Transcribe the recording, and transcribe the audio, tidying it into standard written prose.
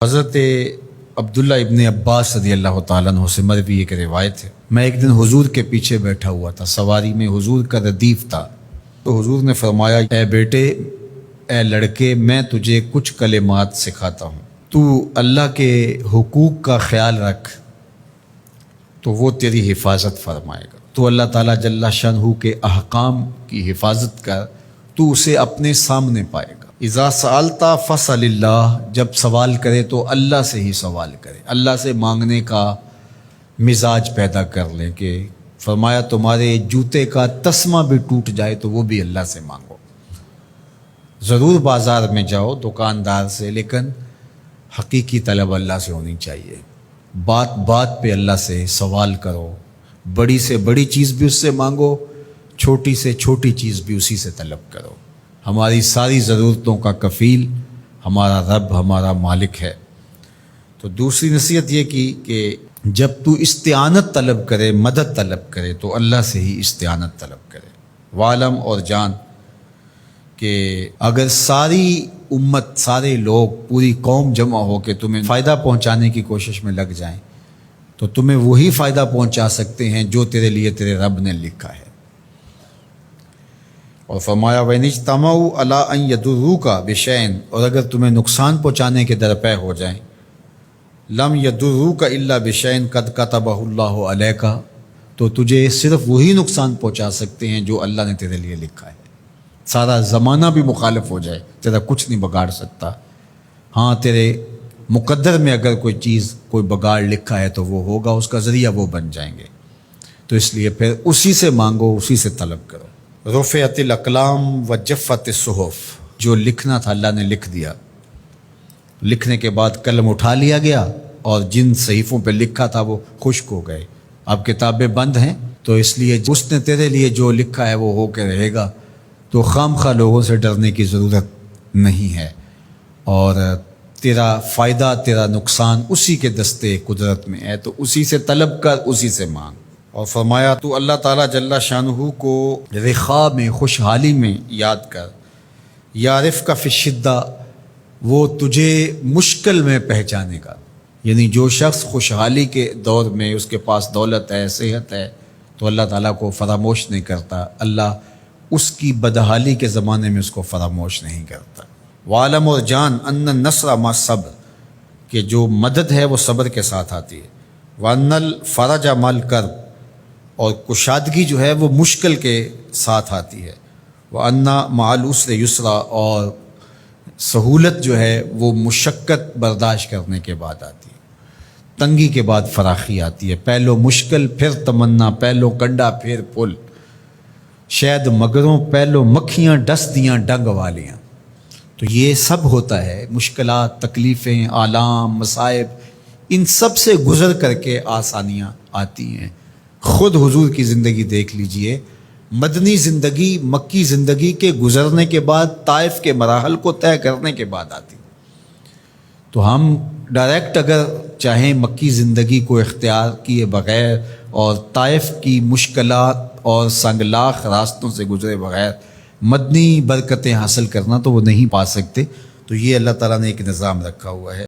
حضرت عبداللہ ابن عباس رضی اللہ تعالیٰ عنہ سے مروی ایک روایت ہے، میں ایک دن حضور کے پیچھے بیٹھا ہوا تھا، سواری میں حضور کا ردیف تھا، تو حضور نے فرمایا، اے بیٹے، اے لڑکے، میں تجھے کچھ کلمات سکھاتا ہوں، تو اللہ کے حقوق کا خیال رکھ تو وہ تیری حفاظت فرمائے گا۔ تو اللہ تعالیٰ جل شانہ کے احکام کی حفاظت کر، تو اسے اپنے سامنے پائے گا۔ اذا سألت فسأل اللہ، جب سوال کرے تو اللہ سے ہی سوال کرے، اللہ سے مانگنے کا مزاج پیدا کر لیں کہ فرمایا تمہارے جوتے کا تسمہ بھی ٹوٹ جائے تو وہ بھی اللہ سے مانگو۔ ضرور بازار میں جاؤ دکاندار سے، لیکن حقیقی طلب اللہ سے ہونی چاہیے۔ بات بات پہ اللہ سے سوال کرو، بڑی سے بڑی چیز بھی اس سے مانگو، چھوٹی سے چھوٹی چیز بھی اسی سے طلب کرو۔ ہماری ساری ضرورتوں کا کفیل ہمارا رب، ہمارا مالک ہے۔ تو دوسری نصیحت یہ کی کہ جب تو استعانت طلب کرے، مدد طلب کرے تو اللہ سے ہی استعانت طلب کرے۔ وعلم، اور جان کہ اگر ساری امت، سارے لوگ، پوری قوم جمع ہو کے تمہیں فائدہ پہنچانے کی کوشش میں لگ جائیں تو تمہیں وہی فائدہ پہنچا سکتے ہیں جو تیرے لیے تیرے رب نے لکھا ہے۔ اور فرمایا وَإِنِ اجْتَمَعُوا عَلَىٰ أَن يَضُرُّوكَ بِشَيْءٍ، اور اگر تمہیں نقصان پہنچانے کے درپے ہو جائیں، لَمْ يَضُرُّوكَ إِلَّا بِشَيْءٍ قَدْ كَتَبَهُ اللَّهُ عَلَيْكَ، تو تجھے صرف وہی نقصان پہنچا سکتے ہیں جو اللہ نے تیرے لیے لکھا ہے۔ سارا زمانہ بھی مخالف ہو جائے، تیرا کچھ نہیں بگاڑ سکتا۔ ہاں، تیرے مقدر میں اگر کوئی چیز، کوئی بگاڑ لکھا ہے تو وہ ہوگا، اس کا ذریعہ وہ بن جائیں گے۔ تو اس لیے پھر اسی سے مانگو، اسی سے طلب کرو۔ رفعت الاقلام وجفت الصحف، جو لکھنا تھا اللہ نے لکھ دیا، لکھنے کے بعد قلم اٹھا لیا گیا اور جن صحیفوں پہ لکھا تھا وہ خشک ہو گئے، اب کتابیں بند ہیں۔ تو اس لیے اس نے تیرے لیے جو لکھا ہے وہ ہو کے رہے گا، تو خام خواہ لوگوں سے ڈرنے کی ضرورت نہیں ہے، اور تیرا فائدہ، تیرا نقصان اسی کے دستے قدرت میں ہے، تو اسی سے طلب کر، اسی سے مانگ۔ اور فرمایا تو اللہ تعالیٰ جل شانہ کو رخاء میں، خوشحالی میں یاد کر، یعرفک فی الشدہ، وہ تجھے مشکل میں پہچانے گا۔ یعنی جو شخص خوشحالی کے دور میں اس کے پاس دولت ہے، صحت ہے، تو اللہ تعالیٰ کو فراموش نہیں کرتا، اللہ اس کی بدحالی کے زمانے میں اس کو فراموش نہیں کرتا۔ وعلم، اور جان، ان النصر مع الصبر، کہ جو مدد ہے وہ صبر کے ساتھ آتی ہے۔ وان الفرج مع الکرب، اور کشادگی جو ہے وہ مشکل کے ساتھ آتی ہے۔ وان مع العسر یسرا، اور سہولت جو ہے وہ مشقت برداشت کرنے کے بعد آتی ہے، تنگی کے بعد فراخی آتی ہے۔ پہلو مشکل پھر تمنا، پہلو کنڈا پھر پل، شاید مگروں پہلو مکھیاں ڈس دیاں ڈنگ والیاں۔ تو یہ سب ہوتا ہے، مشکلات، تکلیفیں، آلام، مصائب، ان سب سے گزر کر کے آسانیاں آتی ہیں۔ خود حضور کی زندگی دیکھ لیجئے، مدنی زندگی مکی زندگی کے گزرنے کے بعد، طائف کے مراحل کو طے کرنے کے بعد آتی۔ تو ہم ڈائریکٹ اگر چاہیں مکی زندگی کو اختیار کیے بغیر اور طائف کی مشکلات اور سنگلاخ راستوں سے گزرے بغیر مدنی برکتیں حاصل کرنا، تو وہ نہیں پا سکتے۔ تو یہ اللہ تعالیٰ نے ایک نظام رکھا ہوا ہے۔